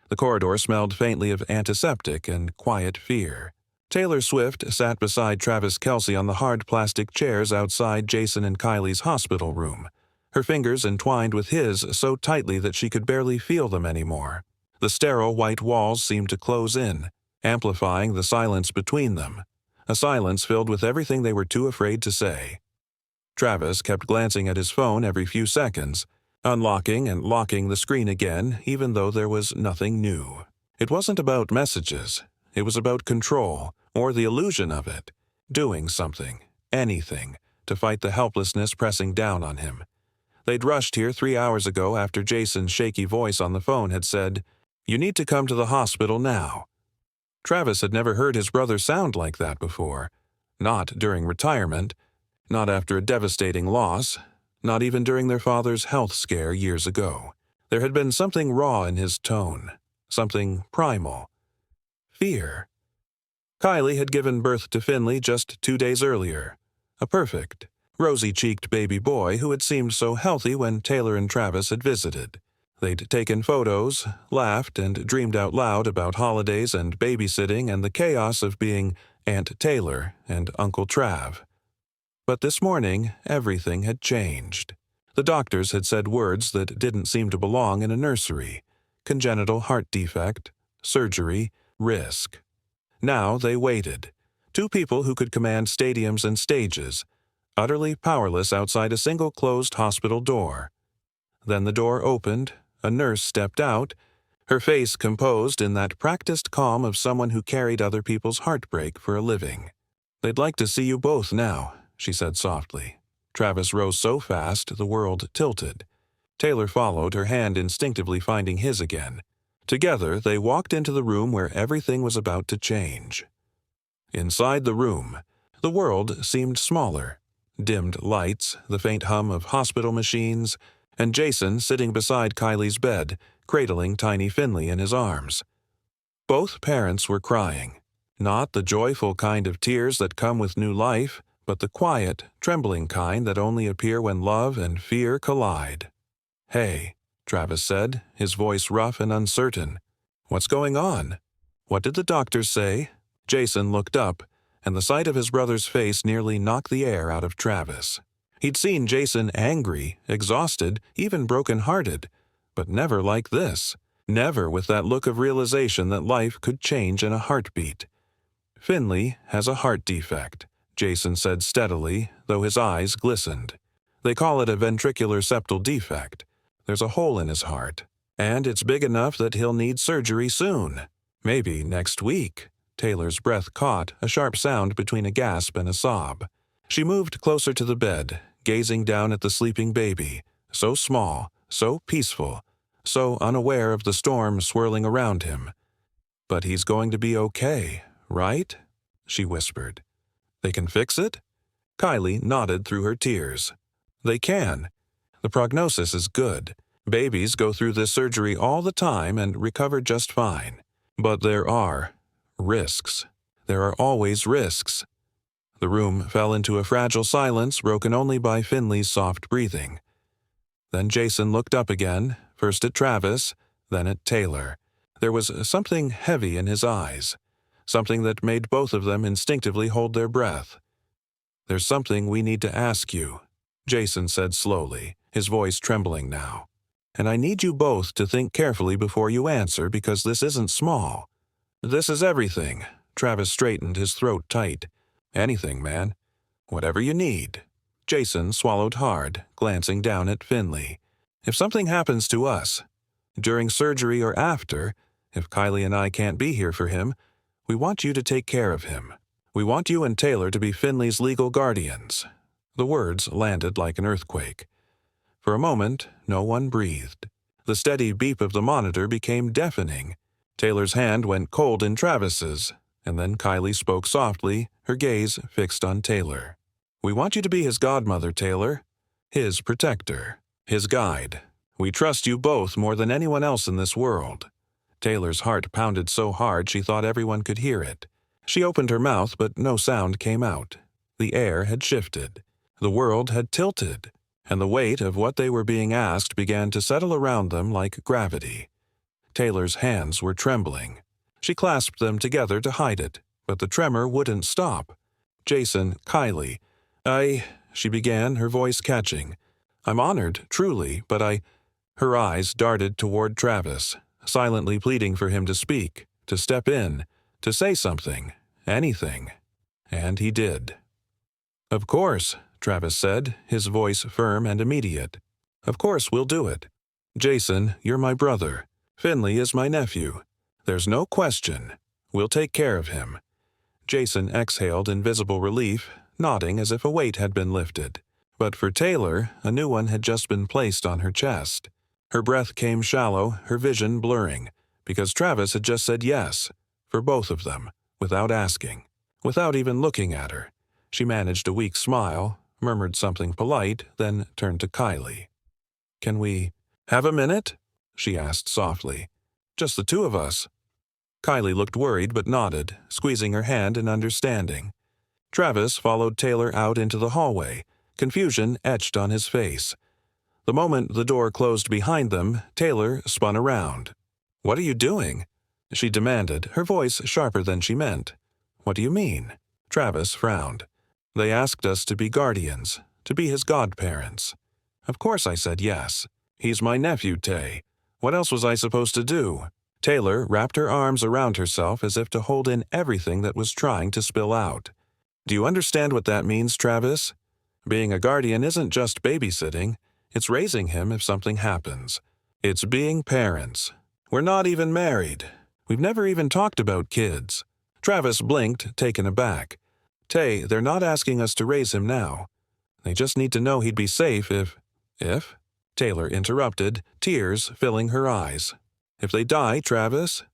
The corridor smelled faintly of antiseptic and quiet fear. Taylor Swift sat beside Traviskelce on the hard plastic chairs outside Jason and Kylie's hospital room, her fingers entwined with his so tightly that she could barely feel them anymore. The sterile white walls seemed to close in, amplifying the silence between them, a silence filled with everything they were too afraid to say. Travis kept glancing at his phone every few seconds, unlocking and locking the screen again, even though there was nothing new. It wasn't about messages. It was about control, or the illusion of it, doing something, anything, to fight the helplessness pressing down on him. They'd rushed here 3 hours ago after Jason's shaky voice on the phone had said, "You need to come to the hospital now." Travis had never heard his brother sound like that before. Not during retirement, not after a devastating loss, not even during their father's health scare years ago. There had been something raw in his tone, something primal. Fear. Kylie had given birth to Finnley just 2 days earlier, a perfect, rosy-cheeked baby boy who had seemed so healthy when Taylor and Travis had visited. They'd taken photos, laughed, and dreamed out loud about holidays and babysitting and the chaos of being Aunt Taylor and Uncle Trav. But this morning, everything had changed. The doctors had said words that didn't seem to belong in a nursery: congenital heart defect, surgery, risk. Now they waited. Two people who could command stadiums and stages, utterly powerless outside a single closed hospital door. Then the door opened, a nurse stepped out, her face composed in that practiced calm of someone who carried other people's heartbreak for a living. "They'd like to see you both now," she said softly. Travis rose so fast the world tilted. Taylor followed, her hand instinctively finding his again. Together, they walked into the room where everything was about to change. Inside the room, the world seemed smaller. Dimmed lights, the faint hum of hospital machines, and Jason sitting beside Kylie's bed, cradling tiny Finnley in his arms. Both parents were crying. Not the joyful kind of tears that come with new life, but the quiet, trembling kind that only appear when love and fear collide. "Hey," Travis said, his voice rough and uncertain. "What's going on? What did the doctors say?" Jason looked up, and the sight of his brother's face nearly knocked the air out of Travis. He'd seen Jason angry, exhausted, even broken-hearted, but never like this. Never with that look of realization that life could change in a heartbeat. "Finnley has a heart defect," Jason said steadily, though his eyes glistened. "They call it a ventricular septal defect. There's a hole in his heart, and it's big enough that he'll need surgery soon. Maybe next week." Taylor's breath caught, a sharp sound between a gasp and a sob. She moved closer to the bed, gazing down at the sleeping baby, so small, so peaceful, so unaware of the storm swirling around him. "But he's going to be okay, right?" she whispered. "They can fix it?" Kylie nodded through her tears. "They can. The prognosis is good. Babies go through this surgery all the time and recover just fine. But there are risks. There are always risks." The room fell into a fragile silence broken only by Finnley's soft breathing. Then Jason looked up again, first at Travis, then at Taylor. There was something heavy in his eyes, something that made both of them instinctively hold their breath. "There's something we need to ask you," Jason said slowly, his voice trembling now. "And I need you both to think carefully before you answer, because this isn't small. This is everything." Travis straightened, his throat tight. "Anything, man. Whatever you need." Jason swallowed hard, glancing down at Finnley. "If something happens to us, during surgery or after, if Kylie and I can't be here for him, we want you to take care of him. We want you and Taylor to be Finnley's legal guardians." The words landed like an earthquake. For a moment, no one breathed. The steady beep of the monitor became deafening. Taylor's hand went cold in Travis's, and then Kylie spoke softly, her gaze fixed on Taylor. "We want you to be his godmother, Taylor. His protector. His guide. We trust you both more than anyone else in this world." Taylor's heart pounded so hard she thought everyone could hear it. She opened her mouth, but no sound came out. The air had shifted. The world had tilted, and the weight of what they were being asked began to settle around them like gravity. Taylor's hands were trembling. She clasped them together to hide it, but the tremor wouldn't stop. "Jason, Kylie, she began, her voice catching. "I'm honored, truly, but Her eyes darted toward Travis, silently pleading for him to speak, to step in, to say something, anything. And he did. "Of course," Travis said, his voice firm and immediate. "Of course we'll do it. Jason, you're my brother. Finnley is my nephew. There's no question. We'll take care of him." Jason exhaled in visible relief, nodding as if a weight had been lifted. But for Taylor, a new one had just been placed on her chest. Her breath came shallow, her vision blurring, because Travis had just said yes, for both of them, without asking, without even looking at her. She managed a weak smile, murmured something polite, then turned to Kylie. "Can we have a minute?" she asked softly. "Just the two of us." Kylie looked worried but nodded, squeezing her hand in understanding. Travis followed Taylor out into the hallway, confusion etched on his face. The moment the door closed behind them, Taylor spun around. "What are you doing?" she demanded, her voice sharper than she meant. "What do you mean?" Travis frowned. "They asked us to be guardians, to be his godparents. Of course I said yes. He's my nephew, Tay. What else was I supposed to do?" Taylor wrapped her arms around herself as if to hold in everything that was trying to spill out. "Do you understand what that means, Travis? Being a guardian isn't just babysitting. It's raising him if something happens. It's being parents. We're not even married. We've never even talked about kids." Travis blinked, taken aback. "Tay, they're not asking us to raise him now. They just need to know he'd be safe if—" "If?" Taylor interrupted, tears filling her eyes. "If they die, Travis?"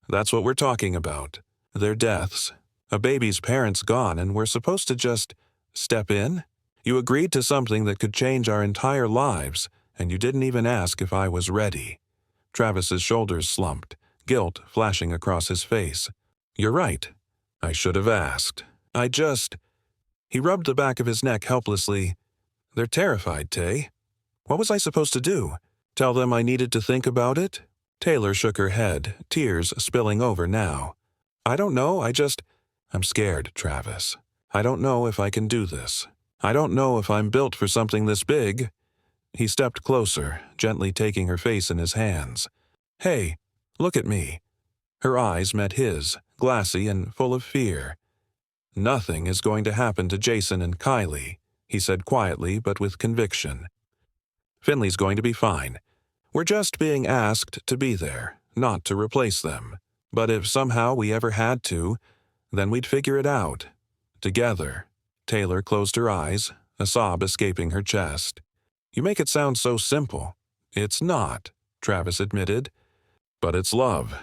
"That's what we're talking about. Their deaths. A baby's parents gone and we're supposed to just step in? You agreed to something that could change our entire lives, and you didn't even ask if I was ready." Travis's shoulders slumped, guilt flashing across his face. "You're right. I should have asked. He rubbed the back of his neck helplessly. "They're terrified, Tay. What was I supposed to do? Tell them I needed to think about it?" Taylor shook her head, tears spilling over now. "I don't know, I'm scared, Travis. I don't know if I can do this. I don't know if I'm built for something this big." He stepped closer, gently taking her face in his hands. "Hey, look at me." Her eyes met his, glassy and full of fear. "Nothing is going to happen to Jason and Kylie," he said quietly but with conviction. "Finnley's going to be fine. We're just being asked to be there, not to replace them. But if somehow we ever had to, then we'd figure it out. Together." Taylor closed her eyes, a sob escaping her chest. "You make it sound so simple." "It's not," Travis admitted. "But it's love.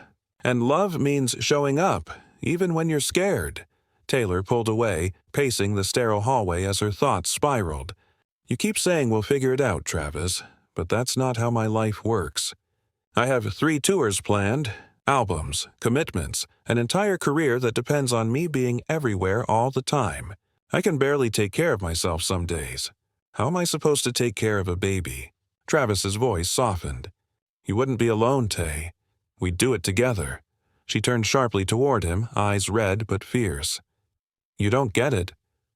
And love means showing up, even when you're scared." Taylor pulled away, pacing the sterile hallway as her thoughts spiraled. "You keep saying we'll figure it out, Travis, but that's not how my life works. I have 3 tours planned, albums, commitments, an entire career that depends on me being everywhere all the time. I can barely take care of myself some days. How am I supposed to take care of a baby?" Travis's voice softened. "You wouldn't be alone, Tay. We'd do it together." She turned sharply toward him, eyes red but fierce. "You don't get it.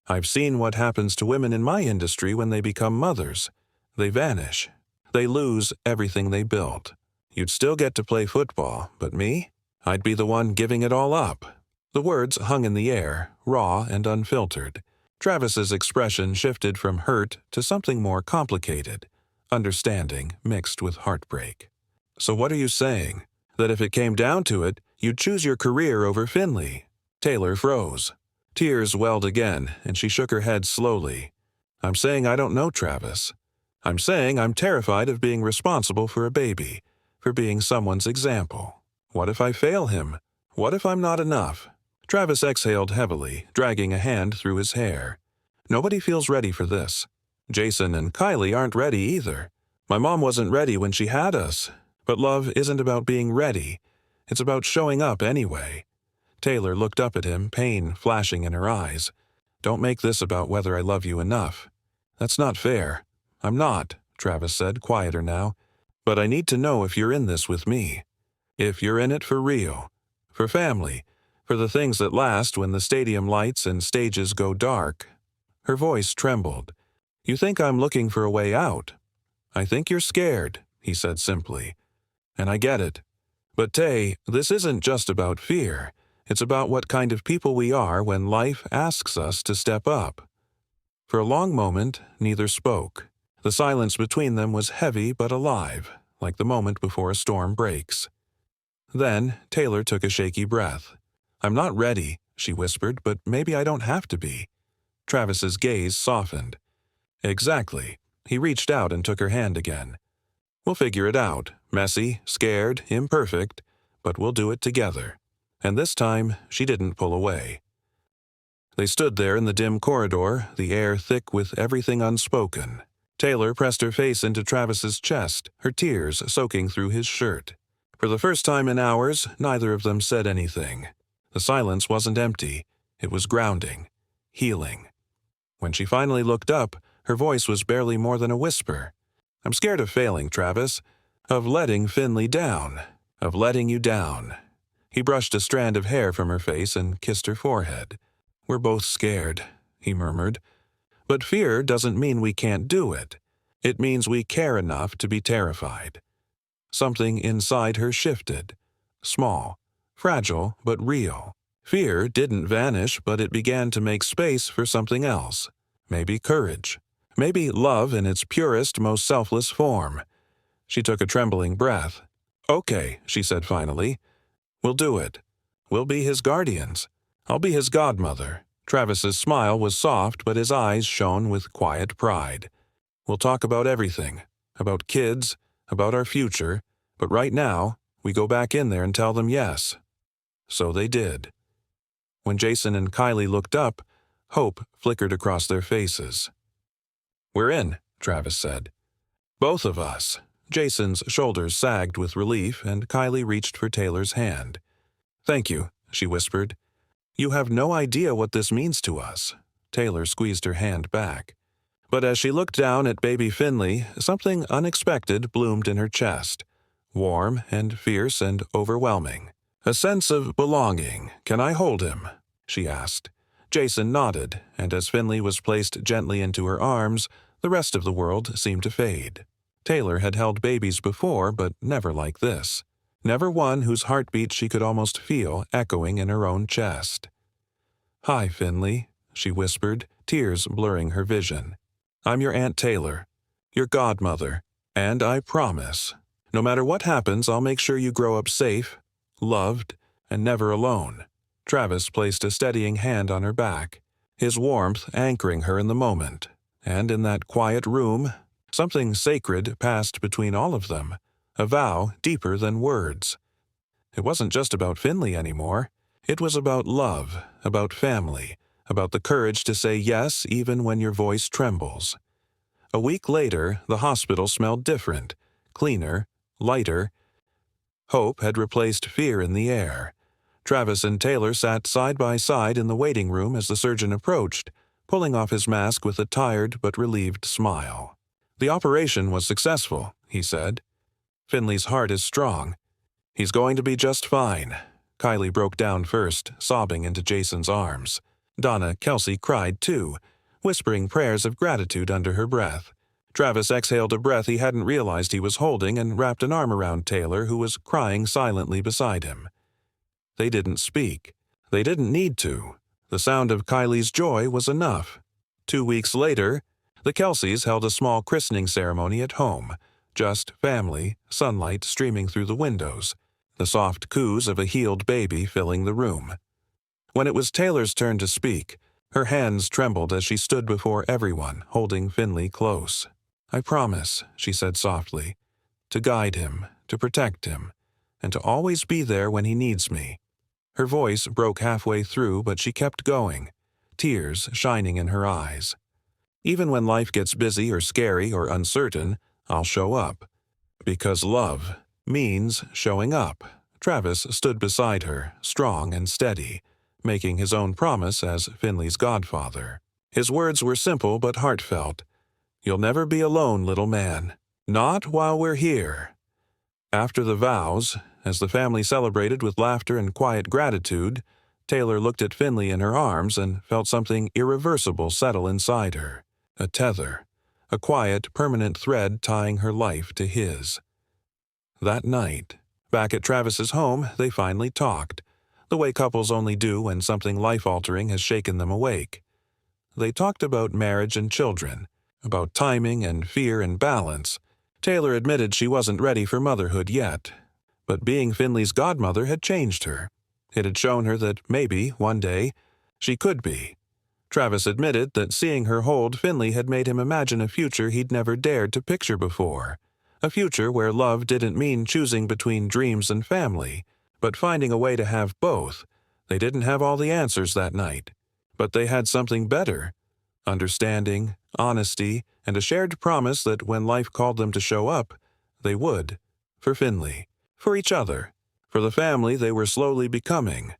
I've seen what happens to women in my industry when they become mothers. They vanish. They lose everything they built. You'd still get to play football, but me? I'd be the one giving it all up." The words hung in the air, raw and unfiltered. Travis's expression shifted from hurt to something more complicated, understanding mixed with heartbreak. "So what are you saying? That if it came down to it, you'd choose your career over Finnley?" Taylor froze. Tears welled again, and she shook her head slowly. "I'm saying I don't know, Travis. I'm saying I'm terrified of being responsible for a baby, for being someone's example. What if I fail him? What if I'm not enough?" Travis exhaled heavily, dragging a hand through his hair. "Nobody feels ready for this. Jason and Kylie aren't ready either. My mom wasn't ready when she had us. But love isn't about being ready. It's about showing up anyway." Taylor looked up at him, pain flashing in her eyes. "Don't make this about whether I love you enough. That's not fair." "I'm not," Travis said, quieter now. "But I need to know if you're in this with me. If you're in it for real, for family, for the things that last when the stadium lights and stages go dark." Her voice trembled. "You think I'm looking for a way out? I think you're scared," he said simply. "And I get it. But Tay, this isn't just about fear. It's about what kind of people we are when life asks us to step up." For a long moment, neither spoke. The silence between them was heavy but alive, like the moment before a storm breaks. Then Taylor took a shaky breath. "I'm not ready," she whispered, "but maybe I don't have to be." Travis's gaze softened. "Exactly." He reached out and took her hand again. "We'll figure it out. Messy, scared, imperfect, but we'll do it together." And this time, she didn't pull away. They stood there in the dim corridor, the air thick with everything unspoken. Taylor pressed her face into Travis's chest, her tears soaking through his shirt. For the first time in hours, neither of them said anything. The silence wasn't empty. It was grounding, healing. When she finally looked up, her voice was barely more than a whisper. "I'm scared of failing, Travis. Of letting Finnley down. Of letting you down." He brushed a strand of hair from her face and kissed her forehead. "We're both scared," he murmured. "But fear doesn't mean we can't do it. It means we care enough to be terrified." Something inside her shifted. Small, fragile, but real. Fear didn't vanish, but it began to make space for something else. Maybe courage. Maybe love in its purest, most selfless form. She took a trembling breath. "Okay," she said finally. "We'll do it. We'll be his guardians. I'll be his godmother." Travis's smile was soft, but his eyes shone with quiet pride. "We'll talk about everything. About kids, about our future. But right now, we go back in there and tell them yes." So they did. When Jason and Kylie looked up, hope flickered across their faces. "We're in," Travis said. "Both of us." Jason's shoulders sagged with relief, and Kylie reached for Taylor's hand. "Thank you," she whispered. "You have no idea what this means to us." Taylor squeezed her hand back. But as she looked down at baby Finnley, something unexpected bloomed in her chest. Warm and fierce and overwhelming. "A sense of belonging. Can I hold him?" she asked. Jason nodded, and as Finnley was placed gently into her arms, the rest of the world seemed to fade. Taylor had held babies before, but never like this. Never one whose heartbeat she could almost feel echoing in her own chest. "Hi, Finnley," she whispered, tears blurring her vision. "I'm your Aunt Taylor, your godmother, and I promise, no matter what happens, I'll make sure you grow up safe, loved, and never alone." Travis placed a steadying hand on her back, his warmth anchoring her in the moment. And in that quiet room, something sacred passed between all of them, a vow deeper than words. It wasn't just about Finnley anymore. It was about love, about family, about the courage to say yes even when your voice trembles. A week later, the hospital smelled different, cleaner, lighter. Hope had replaced fear in the air. Travis and Taylor sat side by side in the waiting room as the surgeon approached, pulling off his mask with a tired but relieved smile. "The operation was successful," he said. "Finnley's heart is strong. He's going to be just fine." Kylie broke down first, sobbing into Jason's arms. Donna Kelce cried too, whispering prayers of gratitude under her breath. Travis exhaled a breath he hadn't realized he was holding and wrapped an arm around Taylor, who was crying silently beside him. They didn't speak. They didn't need to. The sound of Kylie's joy was enough. 2 weeks later, the Kelces held a small christening ceremony at home. Just family, sunlight streaming through the windows, the soft coos of a healed baby filling the room. When it was Taylor's turn to speak, her hands trembled as she stood before everyone, holding Finnley close. "I promise," she said softly, "to guide him, to protect him, and to always be there when he needs me." Her voice broke halfway through, but she kept going, tears shining in her eyes. "Even when life gets busy or scary or uncertain, I'll show up. Because love means showing up." Travis stood beside her, strong and steady, making his own promise as Finnley's godfather. His words were simple but heartfelt. "You'll never be alone, little man. Not while we're here." After the vows, As the family celebrated with laughter and quiet gratitude, Taylor looked at Finnley in her arms and felt something irreversible settle inside her. A tether. A quiet, permanent thread tying her life to his. That night, back at Travis's home, they finally talked, the way couples only do when something life-altering has shaken them awake. They talked about marriage and children, about timing and fear and balance. Taylor admitted she wasn't ready for motherhood yet, but being Finnley's godmother had changed her. It had shown her that maybe, one day, she could be. Travis admitted that seeing her hold Finnley had made him imagine a future he'd never dared to picture before. A future where love didn't mean choosing between dreams and family, but finding a way to have both. They didn't have all the answers that night, but they had something better. Understanding, honesty, and a shared promise that when life called them to show up, they would. For Finnley. For each other. For the family they were slowly becoming.